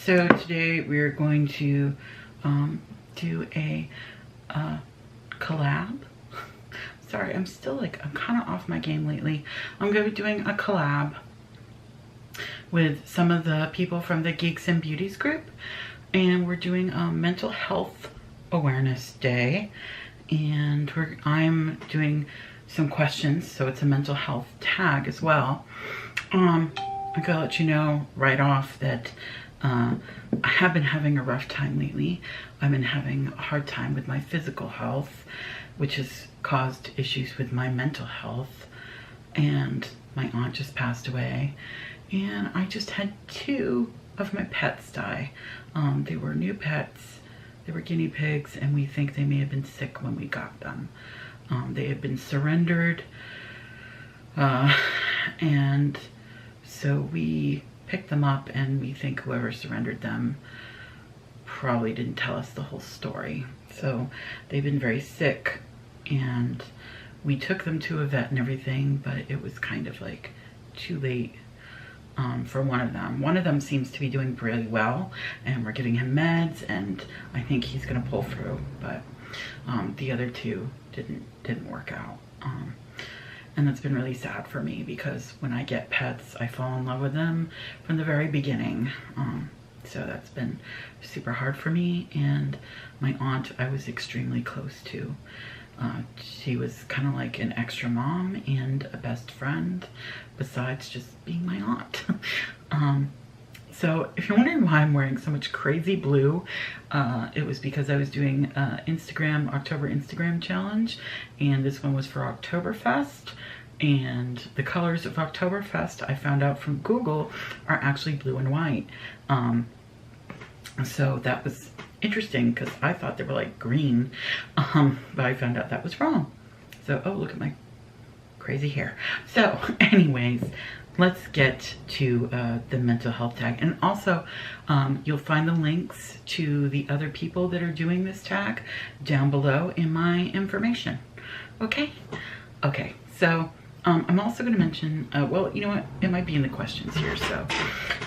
So today we're going to do a collab. Sorry, I'm kind of off my game lately. I'm going to be doing a collab with some of the people from the Geeks and Beauties group, and we're doing a mental health awareness day, and I'm doing some questions, so it's a mental health tag as well. I'm gonna let you know right off that I have been having a rough time lately. I've been having a hard time with my physical health, which has caused issues with my mental health, and my aunt just passed away, and I just had 2 of my pets die. They were new pets. They were guinea pigs, and we think they may have been sick when we got them. They had been surrendered, and so we picked them up, and we think whoever surrendered them probably didn't tell us the whole story. So they've been very sick, and we took them to a vet and everything, but it was kind of like too late for one of them. One of them seems to be doing really well, and we're giving him meds, and I think he's gonna pull through, but the other 2 didn't work out. And that's been really sad for me, because when I get pets, I fall in love with them from the very beginning. So that's been super hard for me. And my aunt, I was extremely close to. She was kind of like an extra mom and a best friend, besides just being my aunt. So if you're wondering why I'm wearing so much crazy blue, it was because I was doing October Instagram challenge, and this one was for Oktoberfest. And the colors of Oktoberfest, I found out from Google, are actually blue and white. So that was interesting, because I thought they were like green, but I found out that was wrong. So, oh, look at my crazy hair. So anyways, let's get to the mental health tag. And also, you'll find the links to the other people that are doing this tag down below in my information. Okay? Okay, so I'm also going to mention, well, you know what? It might be in the questions here. So,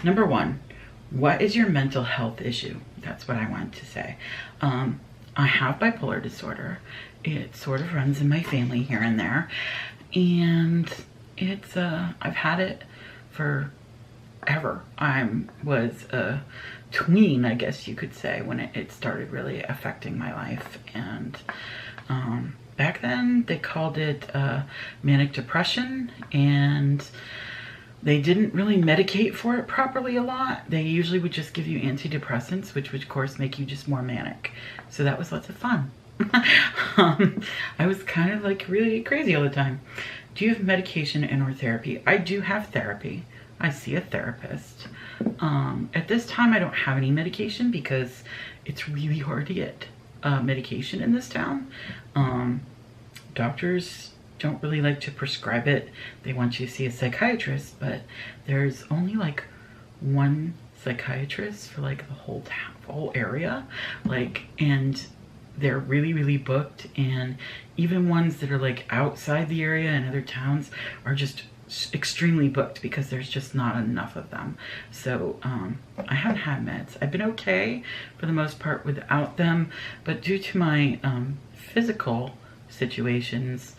number 1, what is your mental health issue? That's what I wanted to say. I have bipolar disorder. It sort of runs in my family here and there. And it's, I've had it forever. I was a tween, I guess you could say, when it started really affecting my life. And back then they called it manic depression, and they didn't really medicate for it properly a lot. They usually would just give you antidepressants, which would of course make you just more manic. So that was lots of fun. I was kind of like really crazy all the time. Do you have medication and or therapy? I do have therapy. I see a therapist. At this time, I don't have any medication because it's really hard to get medication in this town. Doctors don't really like to prescribe it. They want you to see a psychiatrist, but there's only like 1 psychiatrist for like the whole town, the whole area. Like, and they're really booked, and even ones that are like outside the area in other towns are just extremely booked because there's just not enough of them. So I haven't had meds. I've been okay for the most part without them, but due to my physical situations,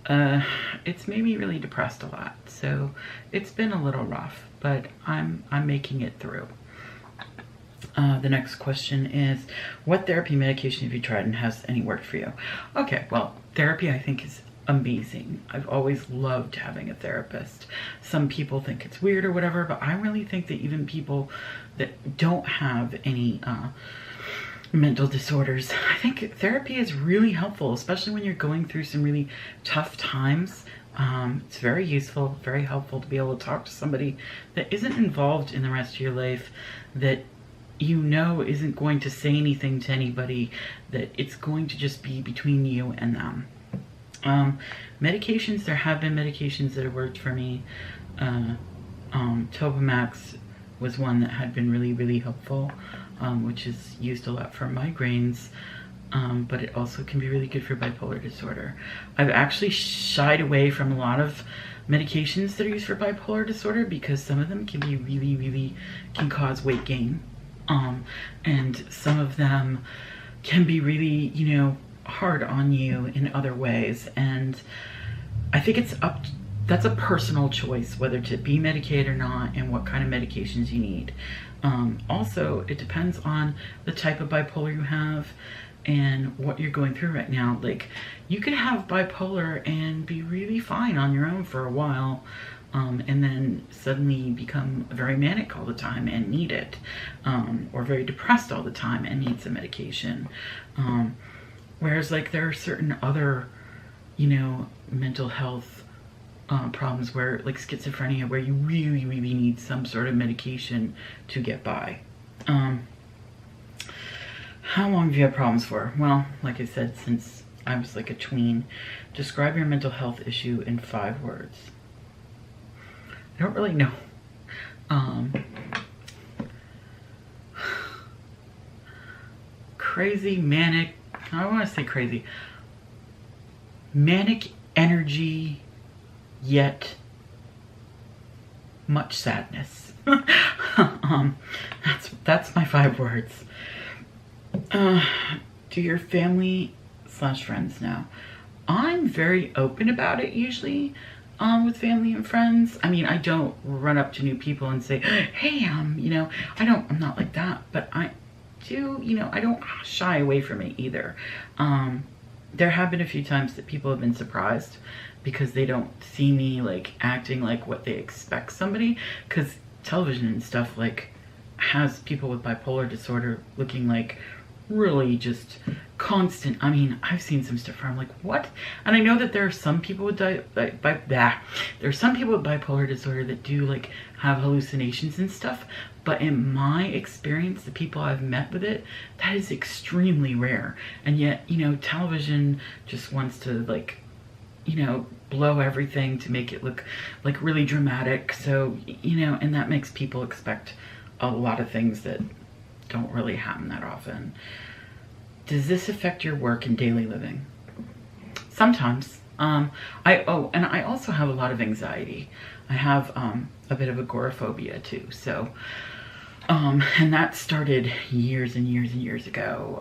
it's made me really depressed a lot. So it's been a little rough, but I'm making it through. The next question is, what therapy medication have you tried and has any worked for you? Okay, well, therapy I think is amazing. I've always loved having a therapist. Some people think it's weird or whatever, but I really think that even people that don't have any mental disorders, I think therapy is really helpful, especially when you're going through some really tough times. It's very useful, very helpful to be able to talk to somebody that isn't involved in the rest of your life, that you know isn't going to say anything to anybody, that it's going to just be between you and them. Medications, there have been medications that have worked for me. Topamax was one that had been really helpful, which is used a lot for migraines, but it also can be really good for bipolar disorder. I've actually shied away from a lot of medications that are used for bipolar disorder because some of them can be really can cause weight gain. And some of them can be really, you know, hard on you in other ways. And I think that's a personal choice, whether to be medicated or not and what kind of medications you need. Also, it depends on the type of bipolar you have and what you're going through right now. Like, you could have bipolar and be really fine on your own for a while, and then suddenly become very manic all the time and need it, or very depressed all the time and need some medication. Whereas, like, there are certain other, you know, mental health problems where, like schizophrenia, where you really, really need some sort of medication to get by. How long have you had problems for? Well, like I said, since I was like a tween. Describe your mental health issue in 5 words. I don't really know. Crazy, manic, I don't want to say crazy. Manic energy, yet much sadness. That's my 5 words. Do your family / friends know? I'm very open about it usually, with family and friends. I mean, I don't run up to new people and say, hey, you know, I'm not like that, but I do, you know, I don't shy away from it either. There have been a few times that people have been surprised because they don't see me like acting like what they expect somebody, because television and stuff like has people with bipolar disorder looking like really just constant. I mean, I've seen some stuff where I'm like, what? And I know that there are some people with bipolar disorder that do like have hallucinations and stuff, but in my experience, the people I've met with it, that is extremely rare. And yet, you know, television just wants to like, you know, blow everything to make it look like really dramatic. So, you know, and that makes people expect a lot of things that don't really happen that often. Does this affect your work and daily living? Sometimes. And I also have a lot of anxiety. I have a bit of agoraphobia too. So, and that started years and years and years ago.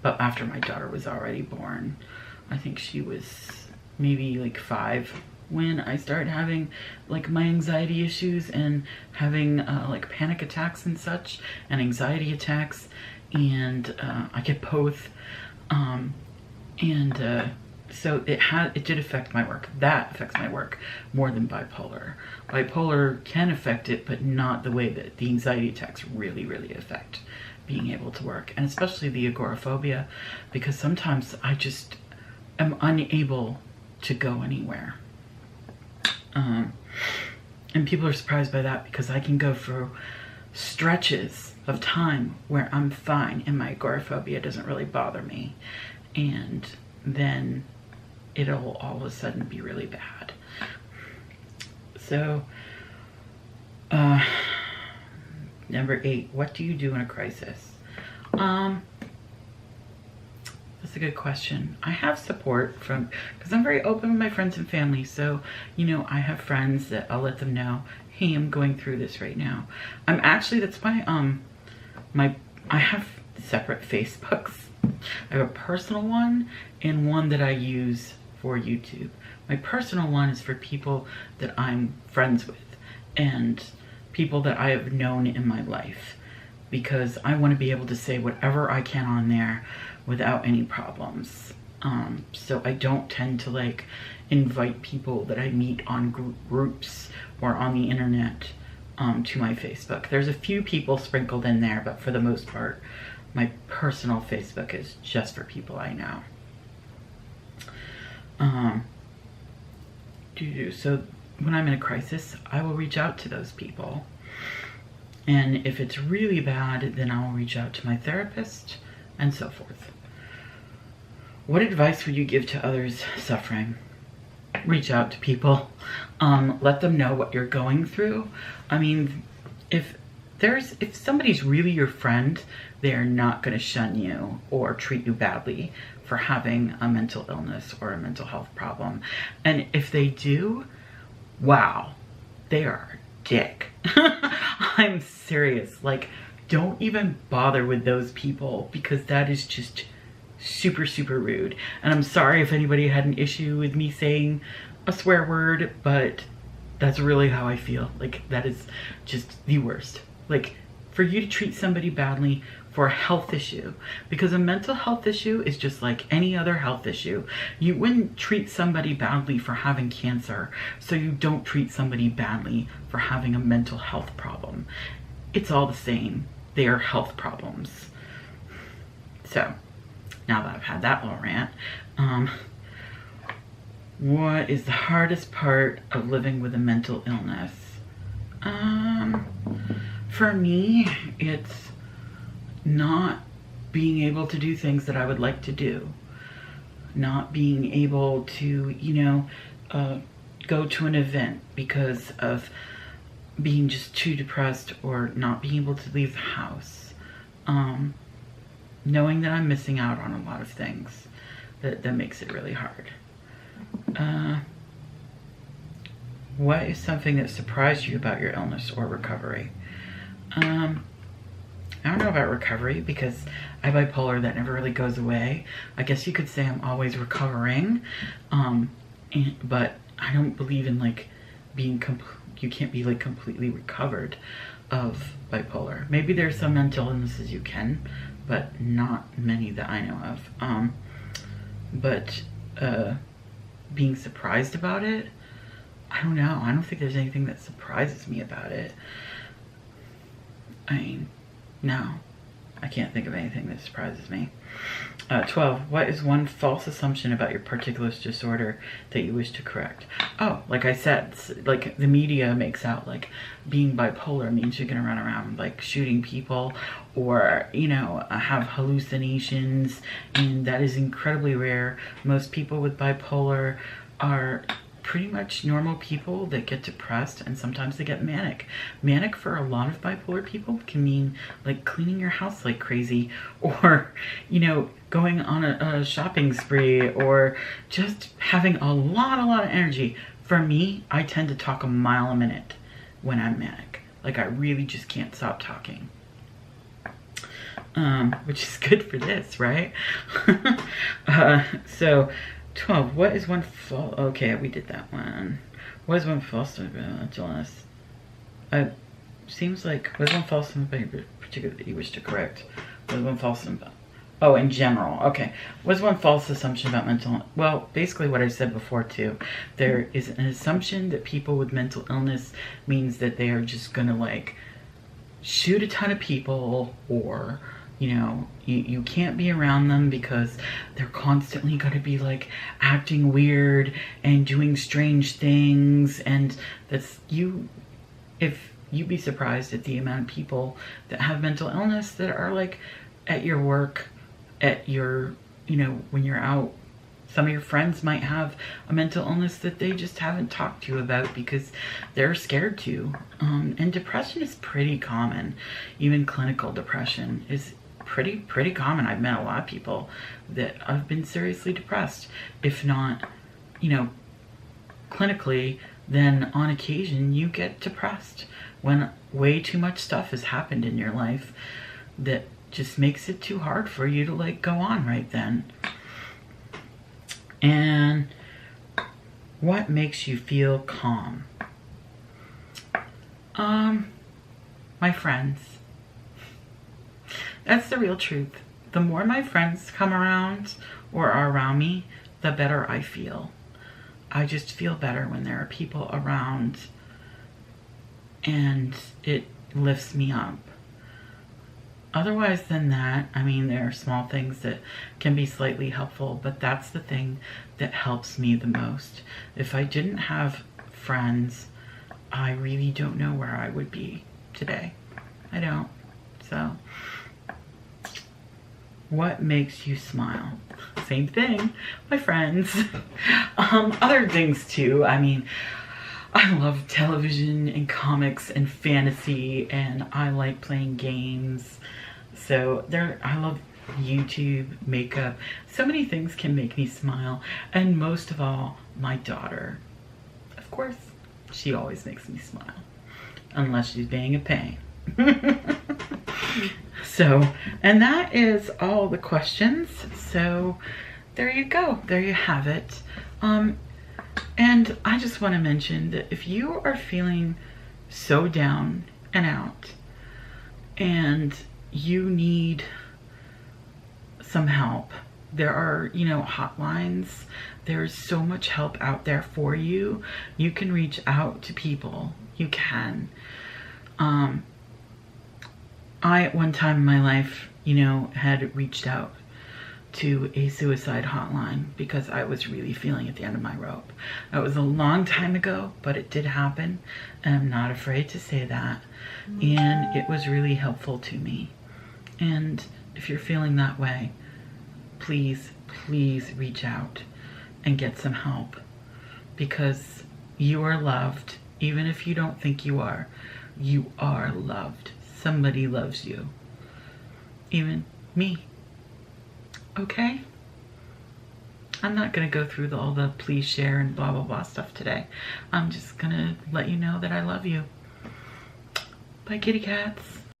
But after my daughter was already born, I think she was maybe like 5 when I started having like my anxiety issues and having like panic attacks and such, and anxiety attacks, and I get both, so it did affect my work. That affects my work more than bipolar. Bipolar can affect it, but not the way that the anxiety attacks really, really affect being able to work, and especially the agoraphobia, because sometimes I just am unable to go anywhere. And people are surprised by that, because I can go through stretches of time where I'm fine and my agoraphobia doesn't really bother me, and then it'll all of a sudden be really bad. So, number 8, what do you do in a crisis? That's a good question. I have support because I'm very open with my friends and family. So, you know, I have friends that I'll let them know, hey, I'm going through this right now. That's why, I have separate Facebooks. I have a personal one and one that I use for YouTube. My personal one is for people that I'm friends with and people that I have known in my life, because I want to be able to say whatever I can on there without any problems. So I don't tend to like invite people that I meet on groups or on the internet to my Facebook. There's a few people sprinkled in there, but for the most part, my personal Facebook is just for people I know. So when I'm in a crisis, I will reach out to those people. And if it's really bad, then I'll reach out to my therapist and so forth. What advice would you give to others suffering? Reach out to people. Let them know what you're going through. I mean, if somebody's really your friend, they're not going to shun you or treat you badly for having a mental illness or a mental health problem. And if they do, wow, they are dick. I'm serious. Like, don't even bother with those people, because that is just super, super rude. And I'm sorry if anybody had an issue with me saying a swear word, but that's really how I feel. Like, that is just the worst. Like, for you to treat somebody badly for a health issue, because a mental health issue is just like any other health issue. You wouldn't treat somebody badly for having cancer, so you don't treat somebody badly for having a mental health problem. It's all the same. They are health problems. So, now that I've had that little rant, what is the hardest part of living with a mental illness? For me, it's not being able to do things that I would like to do. Not being able to, you know, go to an event because of being just too depressed, or not being able to leave the house. Knowing that I'm missing out on a lot of things, that makes it really hard. What is something that surprised you about your illness or recovery? I don't know about recovery, because I have bipolar that never really goes away. I guess you could say I'm always recovering, but I don't believe in like being you can't be like completely recovered of bipolar. Maybe there's some mental illnesses you can, but not many that I know of. But being surprised about it, I don't know. I don't think there's anything that surprises me about it. I mean, no, I can't think of anything that surprises me. 12, what is one false assumption about your particular disorder that you wish to correct? Oh, like I said, like the media makes out like being bipolar means you're gonna run around like shooting people, or, you know, have hallucinations, and that is incredibly rare. Most people with bipolar are pretty much normal people that get depressed, and sometimes they get manic. Manic for a lot of bipolar people can mean like cleaning your house like crazy, or, you know, going on a shopping spree, or just having a lot of energy. For me, I tend to talk a mile a minute when I'm manic. Like, I really just can't stop talking. Which is good for this, right? So 12, what is one false, okay, we did that one. What is one false illness? Seems like, what is one false in particular that you wish to correct? What is one false about? Oh, in general, okay. What is one false assumption about mental illness? Well, basically what I said before too. There is an assumption that people with mental illness means that they are just gonna like shoot a ton of people, or, you know, you can't be around them because they're constantly going to be like acting weird and doing strange things. And that's if you'd be surprised at the amount of people that have mental illness that are like at your work, at your, you know, when you're out. Some of your friends might have a mental illness that they just haven't talked to you about because they're scared to. And depression is pretty common. Even clinical depression is pretty common. I've met a lot of people that have been seriously depressed. If not, you know, clinically, then on occasion you get depressed when way too much stuff has happened in your life that just makes it too hard for you to like go on right then. And what makes you feel calm? My friends. That's the real truth. The more my friends come around or are around me, the better I feel. I just feel better when there are people around, and it lifts me up. Otherwise than that, I mean, there are small things that can be slightly helpful, but that's the thing that helps me the most. If I didn't have friends, I really don't know where I would be today. I don't. So, what makes you smile? Same thing, my friends. Other things too. I mean, I love television and comics and fantasy, and I like playing games. So I love YouTube, makeup. So many things can make me smile. And most of all, my daughter. Of course, she always makes me smile. unless she's being a pain. So, and that is all the questions. So there you go. There you have it. And I just want to mention that if you are feeling so down and out and you need some help, there are, you know, hotlines. There's so much help out there for you. You can reach out to people. You can. I, at one time in my life, you know, had reached out to a suicide hotline because I was really feeling at the end of my rope. That was a long time ago, but it did happen, and I'm not afraid to say that. And it was really helpful to me. And if you're feeling that way, please, please reach out and get some help, because you are loved. Even if you don't think you are loved. Somebody loves you. Even me. Okay? I'm not going to go through all the please share and blah blah blah stuff today. I'm just going to let you know that I love you. Bye, kitty cats.